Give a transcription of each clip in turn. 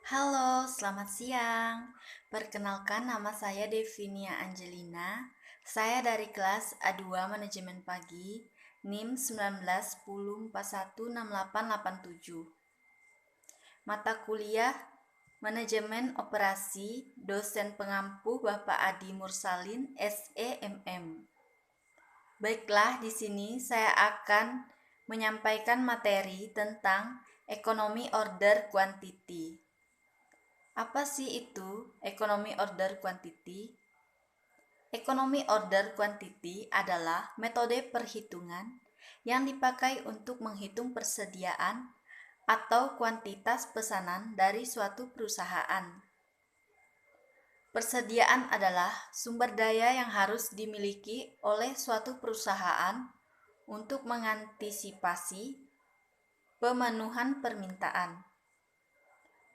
Halo, selamat siang. Perkenalkan nama saya Devinia Angelina. Saya dari kelas A2 Manajemen Pagi, NIM 1910416887. Mata kuliah Manajemen Operasi, dosen pengampu Bapak Adi Mursalin, SEMM. Baiklah, di sini saya akan menyampaikan materi tentang ekonomi order quantity. Apa sih itu ekonomi order quantity? Ekonomi order quantity adalah metode perhitungan yang dipakai untuk menghitung persediaan atau kuantitas pesanan dari suatu perusahaan. Persediaan adalah sumber daya yang harus dimiliki oleh suatu perusahaan untuk mengantisipasi pemenuhan permintaan.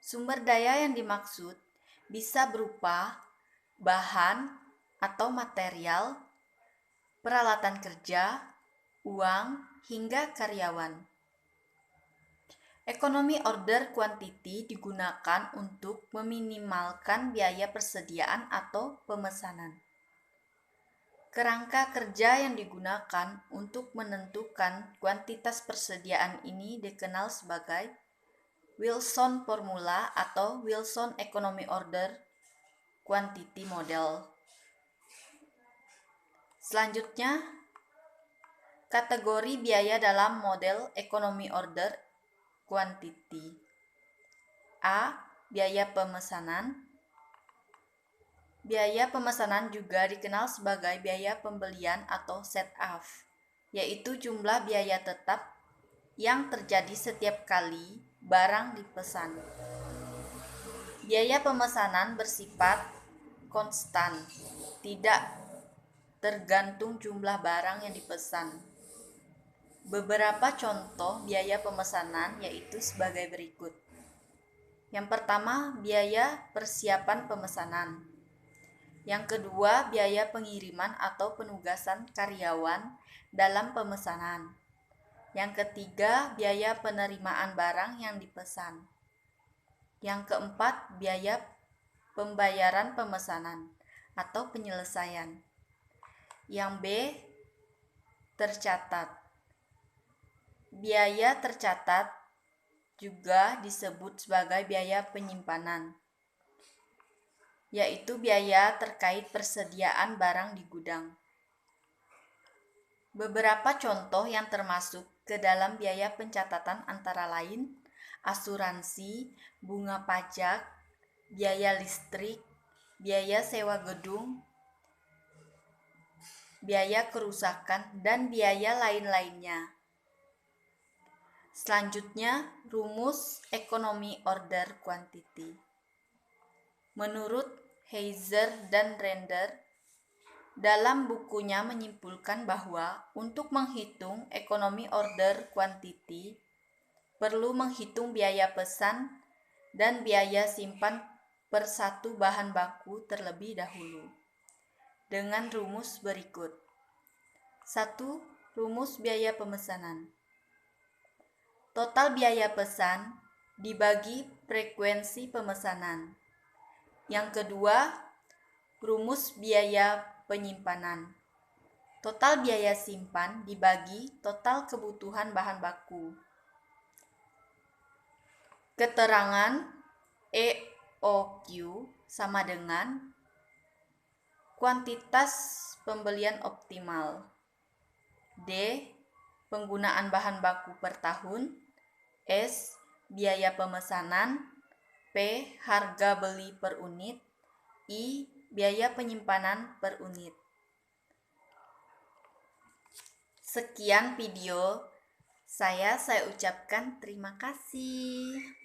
Sumber daya yang dimaksud bisa berupa bahan atau material, peralatan kerja, uang, hingga karyawan. Ekonomi order quantity digunakan untuk meminimalkan biaya persediaan atau pemesanan. Kerangka kerja yang digunakan untuk menentukan kuantitas persediaan ini dikenal sebagai Wilson Formula atau Wilson Economy Order Quantity Model. Selanjutnya, kategori biaya dalam model Economy Order Quantity. A. Biaya pemesanan. Biaya pemesanan juga dikenal sebagai biaya pembelian atau set-off, yaitu jumlah biaya tetap yang terjadi setiap kali barang dipesan. Biaya pemesanan bersifat konstan, tidak tergantung jumlah barang yang dipesan. Beberapa contoh biaya pemesanan yaitu sebagai berikut. Yang pertama, biaya persiapan pemesanan. Yang kedua, biaya pengiriman atau penugasan karyawan dalam pemesanan. Yang ketiga, biaya penerimaan barang yang dipesan. Yang keempat, biaya pembayaran pemesanan atau penyelesaian. Yang B, tercatat. Biaya tercatat juga disebut sebagai biaya penyimpanan, yaitu biaya terkait persediaan barang di gudang. Beberapa contoh yang termasuk ke dalam biaya pencatatan antara lain asuransi, bunga pajak, biaya listrik, biaya sewa gedung, biaya kerusakan, dan biaya lain-lainnya. Selanjutnya, rumus ekonomi order quantity. Menurut Heiser dan Render, dalam bukunya menyimpulkan bahwa untuk menghitung ekonomi order quantity, perlu menghitung biaya pesan dan biaya simpan per satu bahan baku terlebih dahulu. Dengan rumus berikut. 1. Rumus biaya pemesanan. Total biaya pesan dibagi frekuensi pemesanan. Yang kedua, rumus biaya penyimpanan. Total biaya simpan dibagi total kebutuhan bahan baku. Keterangan EOQ sama dengan kuantitas pembelian optimal. D. Penggunaan bahan baku per tahun. S. Biaya pemesanan. P. Harga beli per unit. I. Biaya penyimpanan per unit. Sekian video saya ucapkan terima kasih.